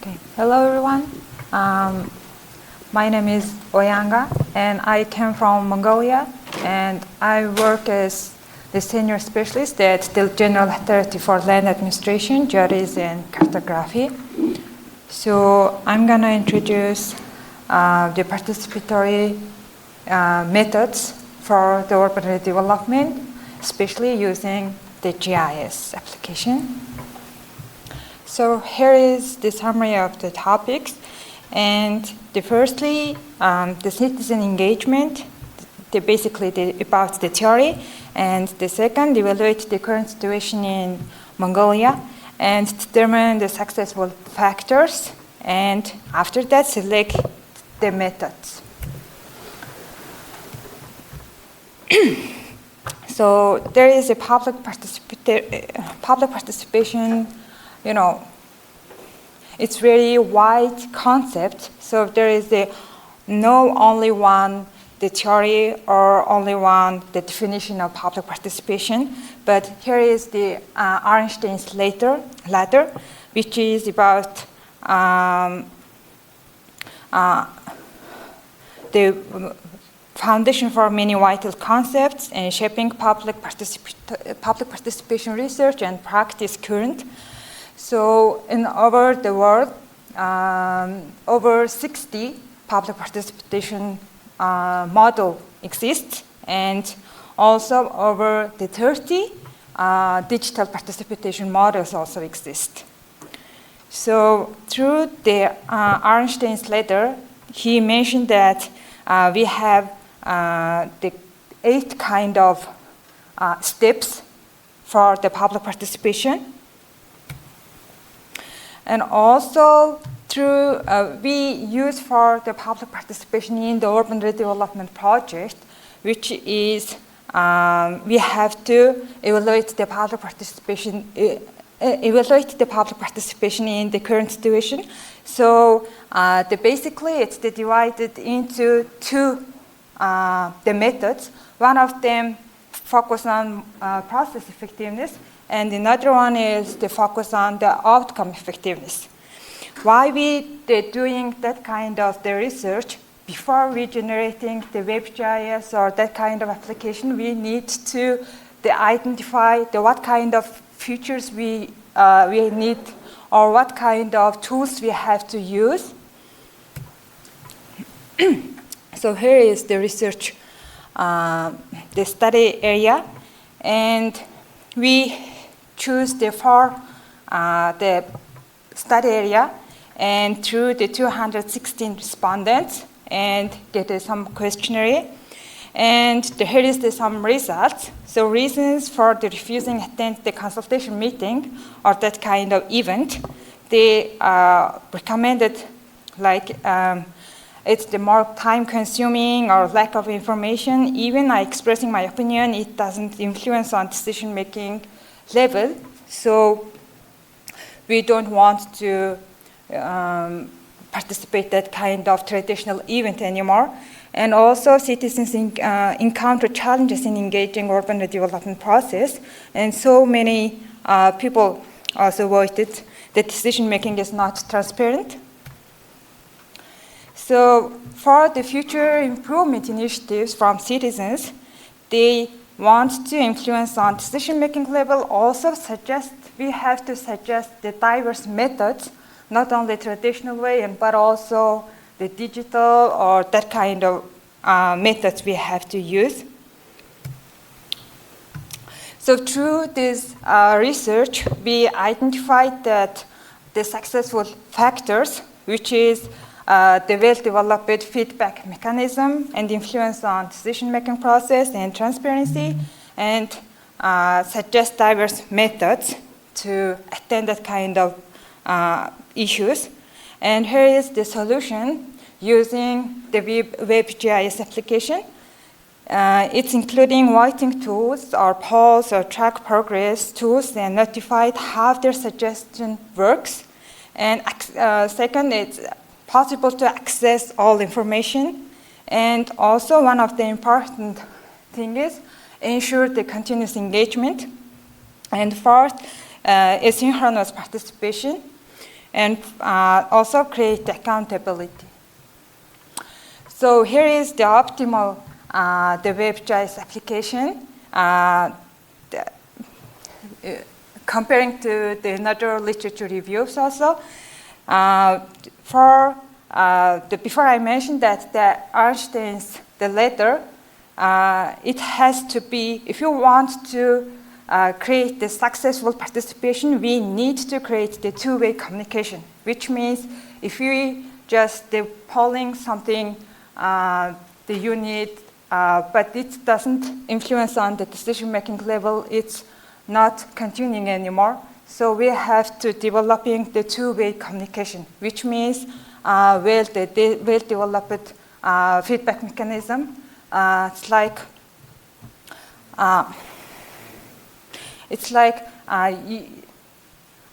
Okay. Hello, everyone. My name is Oyanga, and I came from Mongolia, and I work as the senior specialist at the General Authority for Land Administration, GIS, and Cartography. So I'm going to introduce the participatory methods for the urban redevelopment, especially using the GIS application. So here is the summary of the topics. And firstly, the citizen engagement, basically about the theory. And the second, evaluate the current situation in Mongolia and determine the successful factors. And after that, select the methods. So there is a public participation, it's very wide concept. So there is no only one the theory or only one the definition of public participation. But here is the Originating's ladder, which is about the foundation for many vital concepts and shaping public participation research and practice current. So over the world, over 60 public participation model exists, and also over the 30 digital participation models also exist. So through the Originating's ladder, he mentioned that we have the 8 kind of steps for the public participation. And also through, we use for the public participation in the urban redevelopment project, which is we have to evaluate the public participation in the current situation. So basically it's divided into 2 the methods. One of them focus on process effectiveness, and another one is the focus on the outcome effectiveness. Why we doing that kind of the research before we generating the WebGIS or that kind of application? We need to identify what kind of features we need or what kind of tools we have to use. So here is the research, the study area, and we choose the study area and through the 216 respondents and get some questionnaire. And here is some results. So reasons for the refusing attend the consultation meeting or that kind of event, they recommended it's the more time consuming or lack of information. Even expressing my opinion, it doesn't influence on decision making level. So we don't want to participate that kind of traditional event anymore. And also citizens encounter challenges in engaging urban redevelopment process. And so many people also voted that decision making is not transparent. So for the future improvement initiatives from citizens, they want to influence on decision-making level, also we have to suggest the diverse methods, not only traditional way, but also the digital or that kind of methods we have to use. So through this research, we identified that the successful factors, which is the well-developed feedback mechanism and influence on decision-making process and transparency, and suggest diverse methods to attend that kind of issues. And here is the solution using the WebGIS application. It's including writing tools or polls or track progress tools and notified how their suggestion works. And second, it's possible to access all information. And also one of the important things is ensure the continuous engagement. And fourth, asynchronous participation. and also create accountability. So here is the optimal the WebGIS application. Comparing to the another literature reviews also. Before I mentioned that the Einstein's the letter, it has to be, if you want to create the successful participation, we need to create the two-way communication, which means if we just polling something, the unit, but it doesn't influence on the decision-making level, it's not continuing anymore. So we have to developing the two-way communication, which means well-developed feedback mechanism. It's like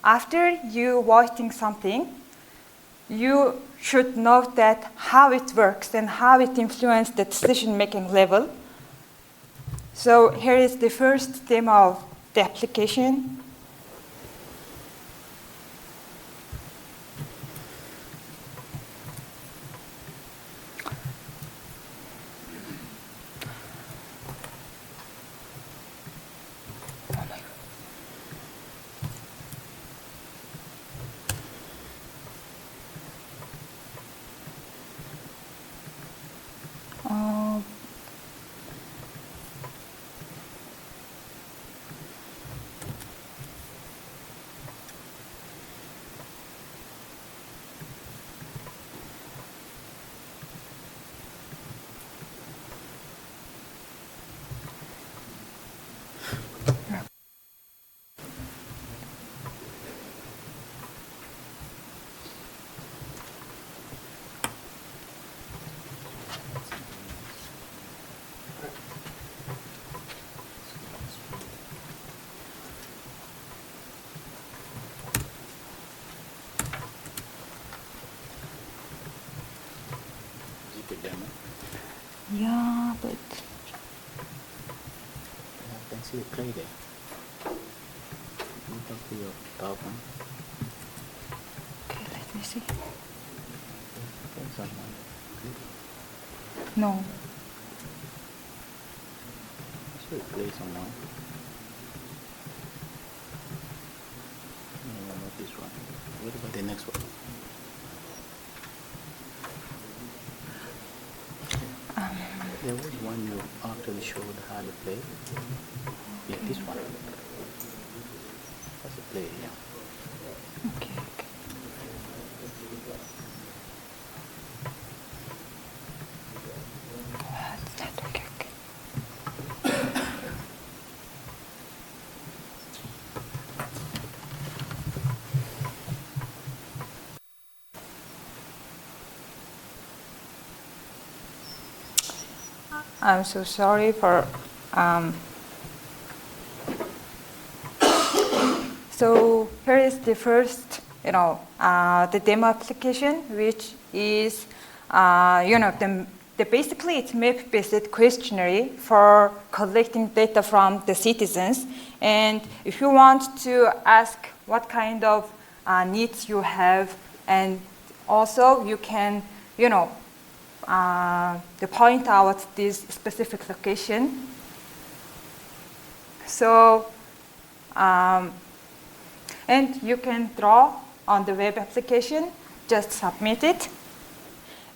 after you voting something, you should know that how it works and how it influences the decision-making level. So here is the first demo of the application. Yeah, but I can see it play there. You talk to your dog, huh? okay, let me see. There's someone. No. So it plays someone. No, not this one. What about the next one? There was one you actually showed how to play. Yeah, this one. That's the play, yeah. Okay. That's not okay. I'm so sorry for. So here is the first, the demo application, which is, basically it's map-based questionnaire for collecting data from the citizens. And if you want to ask what kind of needs you have, and also you can, point out this specific location. So, and you can draw on the web application, just submit it.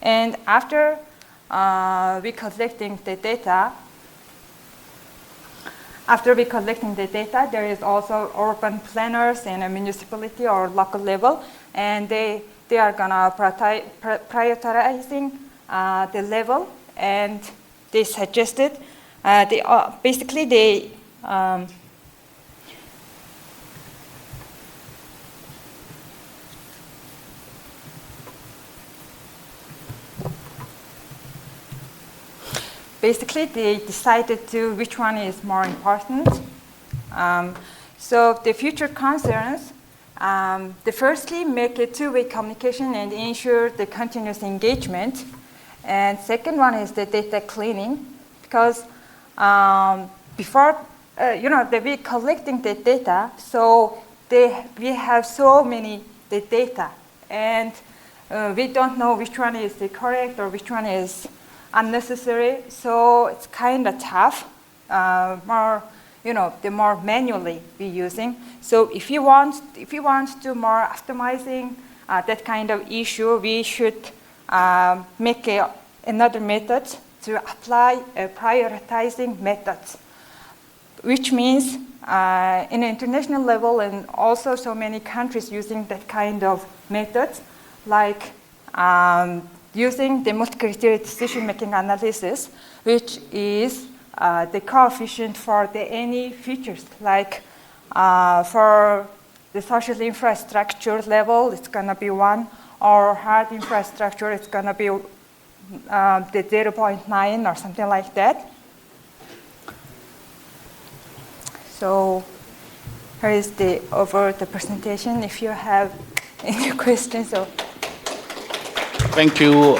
And after we collecting the data, there is also urban planners in a municipality or local level, and they are gonna prioritizing the level, and they suggested basically they decided to which one is more important. So the future concerns, they firstly make a two-way communication and ensure the continuous engagement. And second one is the data cleaning, because before, they be collecting the data, so we have so many the data, and we don't know which one is the correct or which one is unnecessary. So it's kind of tough. The more manually we using. So if you want to do more optimizing that kind of issue, we should make another method to apply a prioritizing method, which means in an international level and also so many countries using that kind of method, like using the multi-criteria decision-making analysis, which is the coefficient for any features, like for the social infrastructure level, it's going to be 1, or hard infrastructure, it's going to be the 0.9 or something like that. So here is the presentation. If you have any questions. Thank you.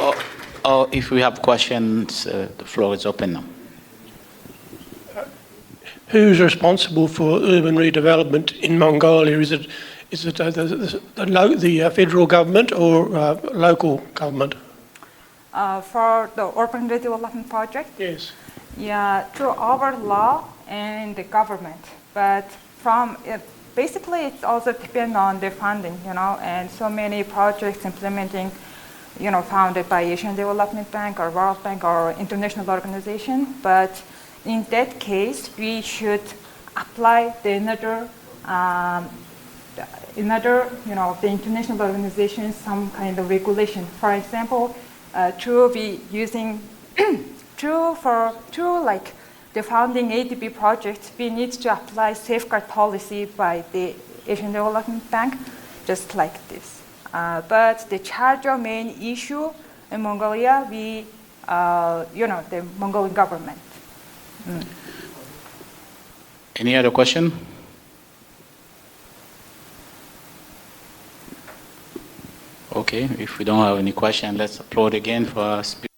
If we have questions, the floor is open now. Who's responsible for urban redevelopment in Mongolia? Is it the federal government or local government? For the urban redevelopment project? Yes. Yeah, through our law and the government. But basically it's also depends on the funding, and so many projects implementing, founded by Asian Development Bank or World Bank or international organization. But in that case, we should apply the the international organizations, some kind of regulation. For example, like the founding ADB project, we need to apply safeguard policy by the Asian Development Bank, just like this. But the charger main issue in Mongolia, the Mongolian government. Any other question? Okay, if we don't have any question, let's applaud again for our speaker.